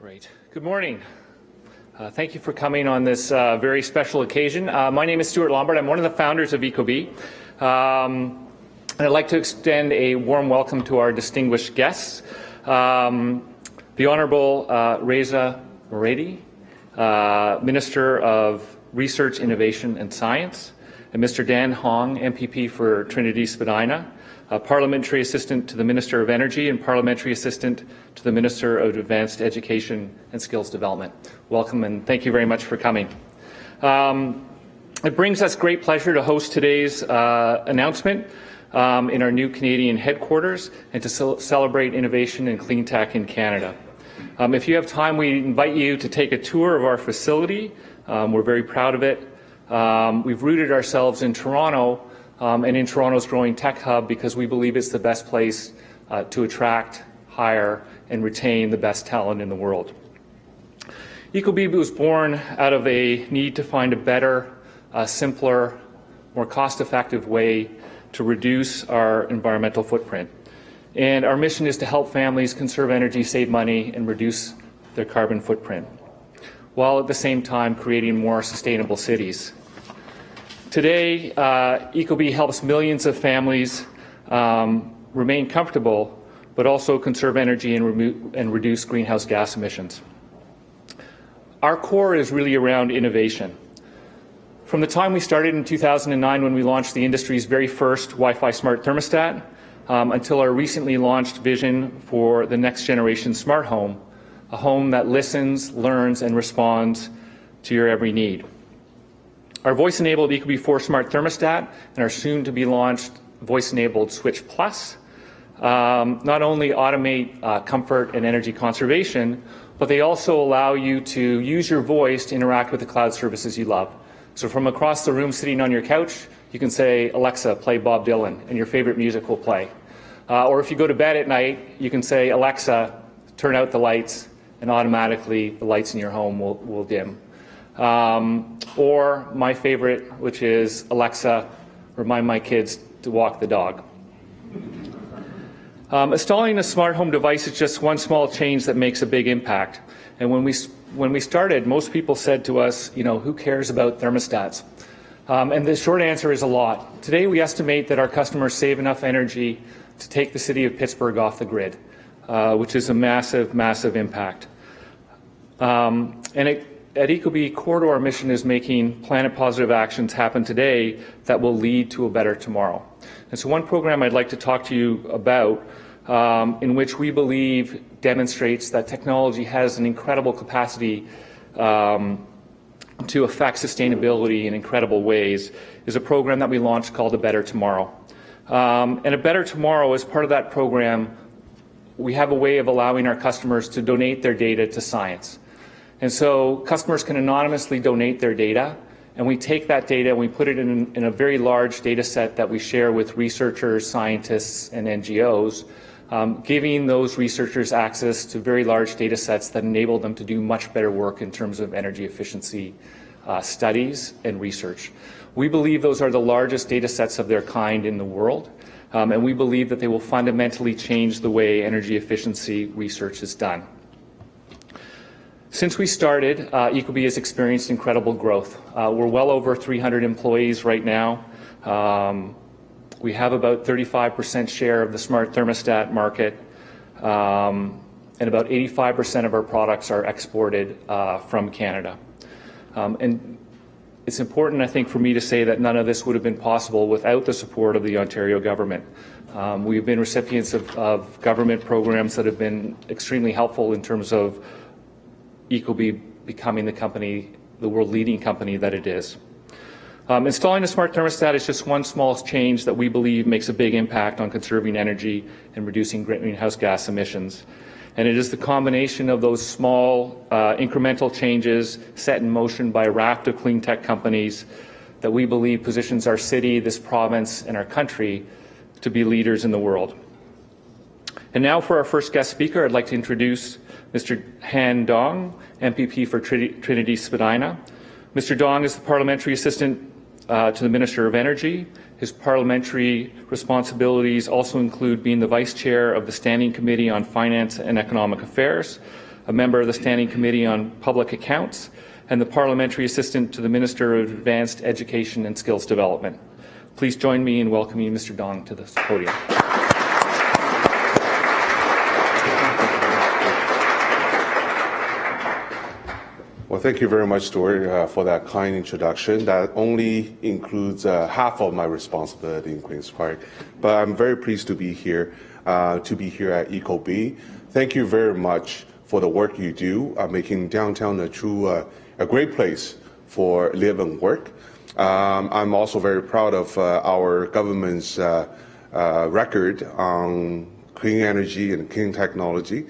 Great. Good morning. Thank you for coming on this very special occasion. My name is Stuart Lombard. I'm one of the founders of Ecobee. And I'd like to extend a warm welcome to our distinguished guests. The Honourable Reza Moredi, Minister of Research, Innovation and Science, and Mr. Dan Hong, MPP for Trinity-Spadina, Parliamentary Assistant to the Minister of Energy and Parliamentary Assistant to the Minister of Advanced Education and Skills Development. Welcome and thank you very much for coming. It brings us great pleasure to host today's announcement in our new Canadian headquarters and to celebrate innovation in clean tech in Canada. If you have time, we invite you to take a tour of our facility. We're very proud of it. We've rooted ourselves in Toronto and in Toronto's growing tech hub because we believe it's the best place to attract, hire, and retain the best talent in the world. Ecobee was born out of a need to find a better, simpler, more cost-effective way to reduce our environmental footprint. And our mission is to help families conserve energy, save money, and reduce their carbon footprint, while at the same time creating more sustainable cities. Today, Ecobee helps millions of families remain comfortable, but also conserve energy and reduce greenhouse gas emissions. Our core is really around innovation. From the time we started in 2009 when we launched the industry's very first Wi-Fi smart thermostat until our recently launched vision for the next generation smart home, a home that listens, learns, and responds to your every need. Our voice-enabled Ecobee 4 smart thermostat and our soon-to-be-launched voice-enabled Switch Plus not only automate comfort and energy conservation, but they also allow you to use your voice to interact with the cloud services you love. So from across the room sitting on your couch, you can say, Alexa, play Bob Dylan, and your favorite music will play. Or if you go to bed at night, you can say, Alexa, turn out the lights, and automatically the lights in your home will dim. Or my favorite, which is Alexa, remind my kids to walk the dog. Installing a smart home device is just one small change that makes a big impact. And when we started, most people said to us, who cares about thermostats? And the short answer is a lot. Today, we estimate that our customers save enough energy to take the city of Pittsburgh off the grid, which is a massive, massive impact. At Ecobee, core to our mission is making planet-positive actions happen today that will lead to a better tomorrow. And so one program I'd like to talk to you about in which we believe demonstrates that technology has an incredible capacity to affect sustainability in incredible ways is a program that we launched called A Better Tomorrow. And A Better Tomorrow, as part of that program, we have a way of allowing our customers to donate their data to science. And so customers can anonymously donate their data, and we take that data and we put it in a very large data set that we share with researchers, scientists, and NGOs, giving those researchers access to very large data sets that enable them to do much better work in terms of energy efficiency studies and research. We believe those are the largest data sets of their kind in the world, and we believe that they will fundamentally change the way energy efficiency research is done. Since we started, Ecobee has experienced incredible growth. We're well over 300 employees right now. We have about 35% share of the smart thermostat market, and about 85% of our products are exported from Canada. And it's important, I think, for me to say that none of this would have been possible without the support of the Ontario government. We've been recipients of government programs that have been extremely helpful in terms of Ecobee becoming the world-leading company that it is. Installing a smart thermostat is just one small change that we believe makes a big impact on conserving energy and reducing greenhouse gas emissions. And it is the combination of those small incremental changes set in motion by a raft of clean tech companies that we believe positions our city, this province, and our country to be leaders in the world. And now for our first guest speaker, I'd like to introduce Mr. Han Dong, MPP for Trinity-Spadina. Mr. Dong is the Parliamentary Assistant to the Minister of Energy. His parliamentary responsibilities also include being the Vice Chair of the Standing Committee on Finance and Economic Affairs, a member of the Standing Committee on Public Accounts, and the Parliamentary Assistant to the Minister of Advanced Education and Skills Development. Please join me in welcoming Mr. Dong to the podium. Well, thank you very much, Stuart, for that kind introduction. That only includes half of my responsibility in Queen's Park, but I'm very pleased to be here at EcoB. Thank you very much for the work you do, making downtown a great place for live and work. I'm also very proud of our government's record on clean energy and clean technology.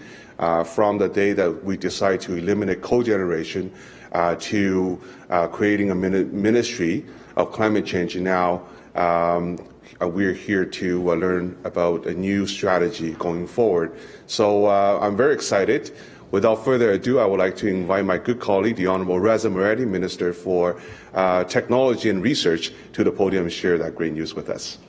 From the day that we decide to eliminate cogeneration to creating a ministry of climate change. And now we're here to learn about a new strategy going forward. So I'm very excited. Without further ado, I would like to invite my good colleague, the Honourable Reza Moretti, Minister for Technology and Research, to the podium and share that great news with us.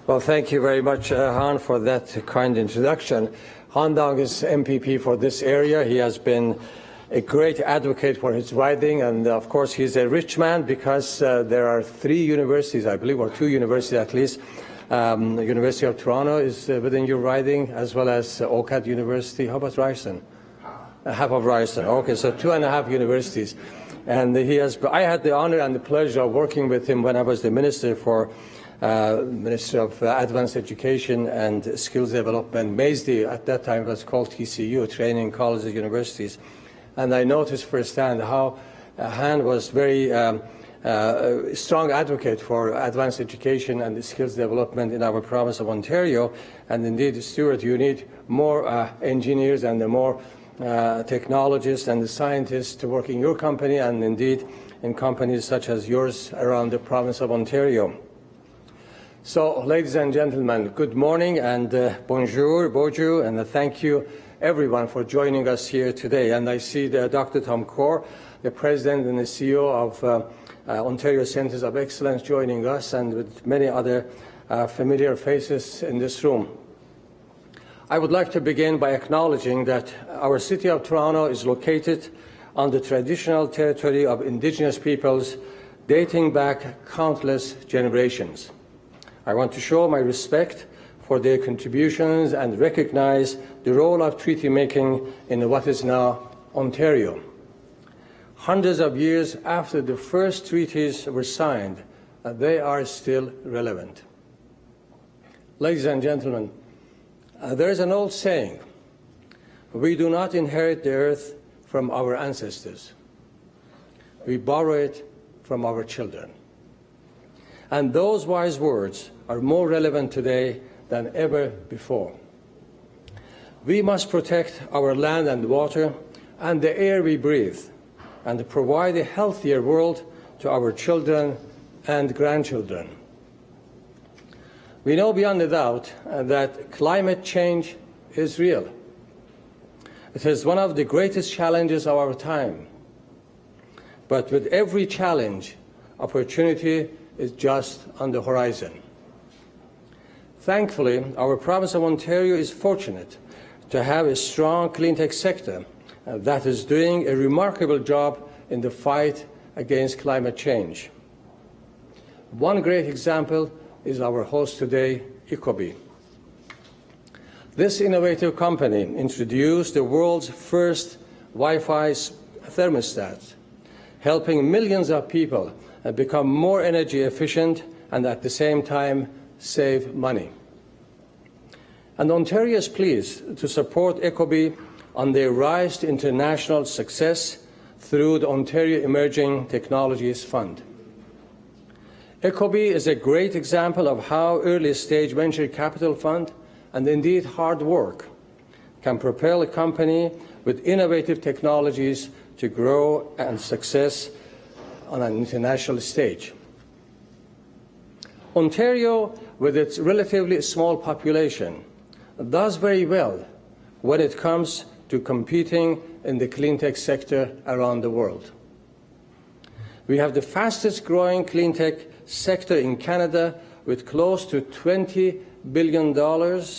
Well, thank you very much, Han, for that kind introduction. Han Dong is MPP for this area. He has been a great advocate for his riding, and of course he's a rich man because there are 3 universities, I believe, or 2 universities at least. The University of Toronto is within your riding, as well as OCAD University. How about Ryerson? Half of Ryerson. Okay, so 2.5 universities. And I had the honor and the pleasure of working with him when I was the Minister of Advanced Education and Skills Development. MASD at that time was called TCU, Training Colleges and Universities. And I noticed firsthand how Han was very strong advocate for advanced education and skills development in our province of Ontario. And indeed, Stuart, you need more engineers and more technologists and scientists to work in your company and indeed in companies such as yours around the province of Ontario. So, ladies and gentlemen, good morning and bonjour, and thank you everyone for joining us here today. And I see Dr. Tom Kaur, the President and the CEO of Ontario Centres of Excellence, joining us, and with many other familiar faces in this room. I would like to begin by acknowledging that our City of Toronto is located on the traditional territory of Indigenous peoples dating back countless generations. I want to show my respect for their contributions and recognize the role of treaty making in what is now Ontario. Hundreds of years after the first treaties were signed, they are still relevant. Ladies and gentlemen, there is an old saying, we do not inherit the earth from our ancestors. We borrow it from our children. And those wise words are more relevant today than ever before. We must protect our land and water and the air we breathe and provide a healthier world to our children and grandchildren. We know beyond a doubt that climate change is real. It is one of the greatest challenges of our time. But with every challenge, opportunity is just on the horizon. Thankfully, our province of Ontario is fortunate to have a strong cleantech sector that is doing a remarkable job in the fight against climate change. One great example is our host today, EcoB. This innovative company introduced the world's first Wi-Fi thermostat, helping millions of people become more energy efficient and at the same time save money. And Ontario is pleased to support EcoB on their rise to international success through the Ontario Emerging Technologies Fund. EcoB is a great example of how early-stage venture capital fund and indeed hard work can propel a company with innovative technologies to grow and success on an international stage. Ontario, with its relatively small population, does very well when it comes to competing in the cleantech sector around the world. We have the fastest growing cleantech sector in Canada, with close to $20 billion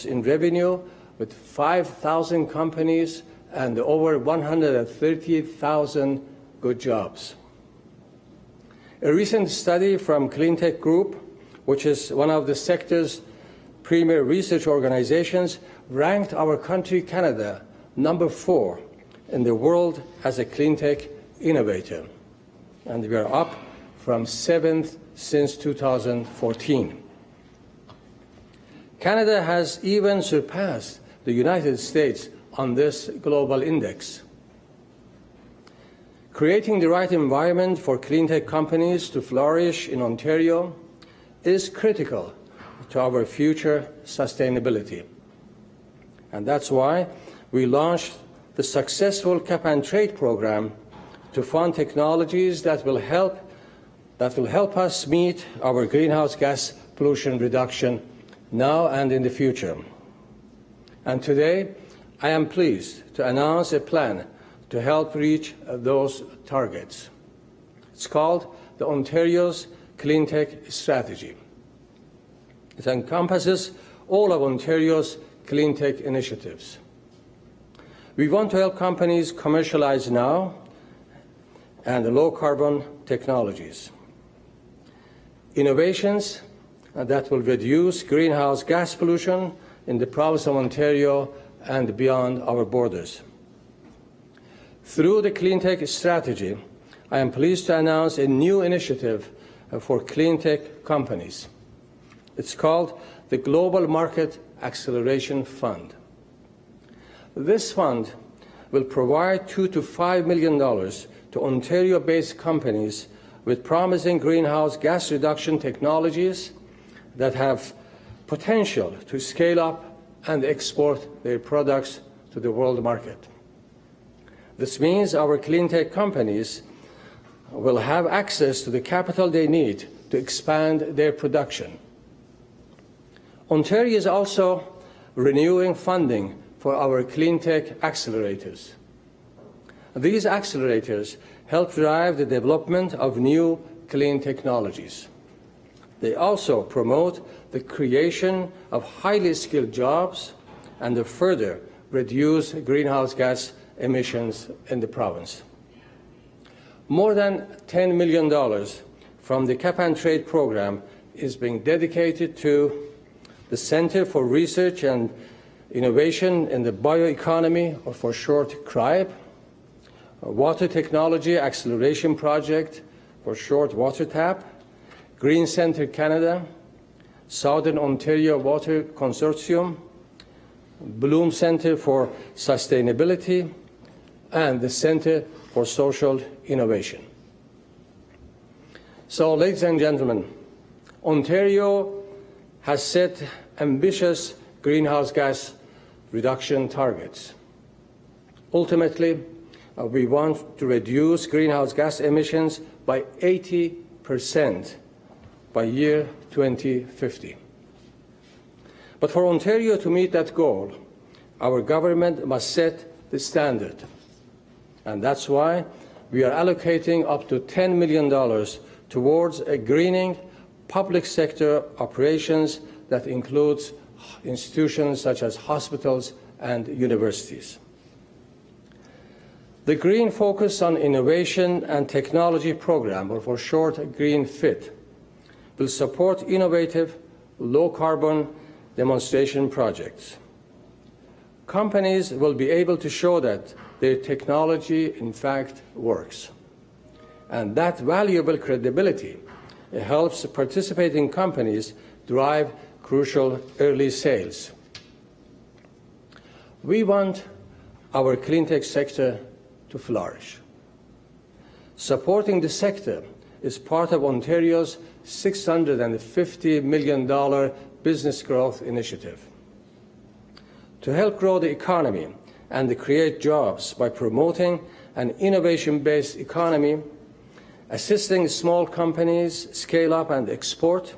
in revenue, with 5,000 companies and over 130,000 good jobs. A recent study from Cleantech Group, which is one of the sector's premier research organizations, ranked our country, Canada, number 4 in the world as a cleantech innovator. And we are up from 7th since 2014. Canada has even surpassed the United States on this global index. Creating the right environment for cleantech companies to flourish in Ontario is critical to our future sustainability. And that's why we launched the successful cap-and-trade program to fund technologies that will help us meet our greenhouse gas pollution reduction now and in the future. And today, I am pleased to announce a plan to help reach those targets. It's called the Ontario's Cleantech Strategy. It encompasses all of Ontario's cleantech initiatives. We want to help companies commercialize now and low-carbon technologies. Innovations that will reduce greenhouse gas pollution in the province of Ontario and beyond our borders. Through the Cleantech Strategy, I am pleased to announce a new initiative for cleantech companies. It's called the Global Market Acceleration Fund. This fund will provide $2 to $5 million to Ontario-based companies with promising greenhouse gas reduction technologies that have potential to scale up and export their products to the world market. This means our cleantech companies will have access to the capital they need to expand their production. Ontario is also renewing funding for our Cleantech Accelerators. These accelerators help drive the development of new clean technologies. They also promote the creation of highly skilled jobs and further reduce greenhouse gas emissions in the province. More than $10 million from the cap-and-trade program is being dedicated to the Centre for Research and Innovation in the Bioeconomy, or for short, CRIBE, a Water Technology Acceleration Project, for short, WaterTap, Green Centre Canada, Southern Ontario Water Consortium, Bloom Centre for Sustainability, and the Centre for Social Innovation. So, ladies and gentlemen, Ontario has set ambitious greenhouse gas reduction targets. Ultimately, we want to reduce greenhouse gas emissions by 80% by year 2050. But for Ontario to meet that goal, our government must set the standard. And that's why we are allocating up to $10 million towards a greening public sector operations that includes institutions such as hospitals and universities. The Green Focus on Innovation and Technology program, or for short, Green FIT, will support innovative, low-carbon demonstration projects. Companies will be able to show that their technology, in fact, works. And that valuable credibility helps participating companies drive crucial early sales. We want our cleantech sector to flourish. Supporting the sector is part of Ontario's $650 million business growth initiative. To help grow the economy and create jobs by promoting an innovation-based economy, assisting small companies scale up and export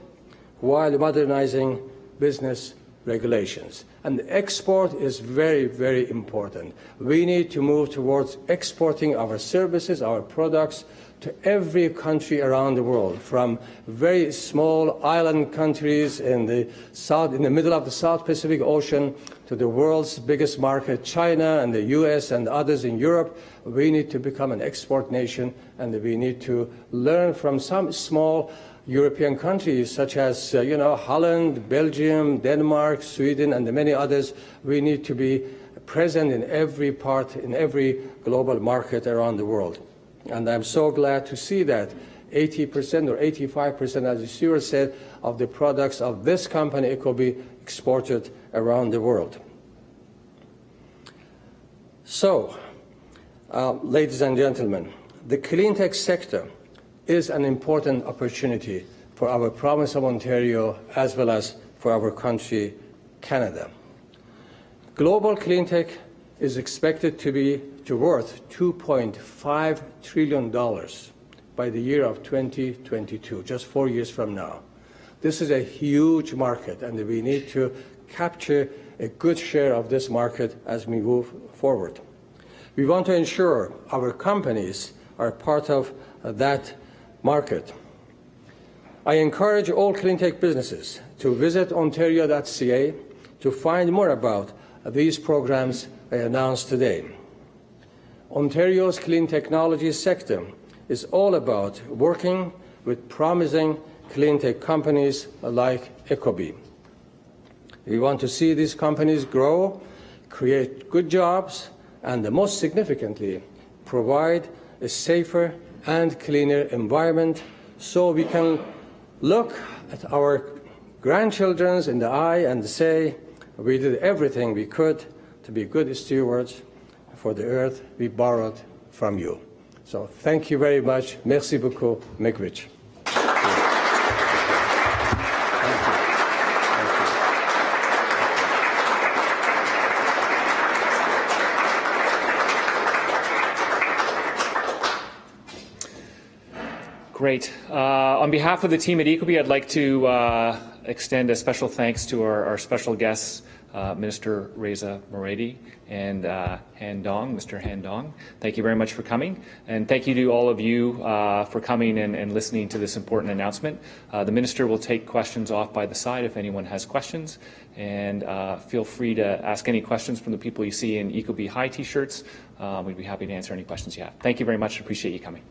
while modernizing business regulations. And export is very, very important. We need to move towards exporting our services, our products, to every country around the world, from very small island countries in the middle of the South Pacific Ocean to the world's biggest market, China and the US and others in Europe. We need to become an export nation, and we need to learn from some small European countries such as Holland, Belgium, Denmark, Sweden, and many others. We need to be present in every global market around the world. And I'm so glad to see that 80% or 85%, as the steward said, of the products of this company could be exported around the world. So, ladies and gentlemen, the Cleantech sector is an important opportunity for our province of Ontario as well as for our country, Canada. Global Cleantech is expected to be worth $2.5 trillion by the year of 2022, just 4 years from now. This is a huge market, and we need to capture a good share of this market as we move forward. We want to ensure our companies are part of that market. I encourage all Cleantech businesses to visit Ontario.ca to find more about these programs I announced today. Ontario's clean technology sector is all about working with promising clean tech companies like Ecobee. We want to see these companies grow, create good jobs, and most significantly, provide a safer and cleaner environment so we can look at our grandchildren in the eye and say, we did everything we could to be good stewards for the earth we borrowed from you. So thank you very much. Merci beaucoup, Miigwech. Great. On behalf of the team at Ecobee, I'd like to extend a special thanks to our special guests, Minister Reza Moradi and Mr. Han Dong. Thank you very much for coming, and thank you to all of you for coming and listening to this important announcement. The Minister will take questions off by the side if anyone has questions, and feel free to ask any questions from the people you see in Ecobee High T-shirts. We'd be happy to answer any questions you have. Thank you very much. Appreciate you coming.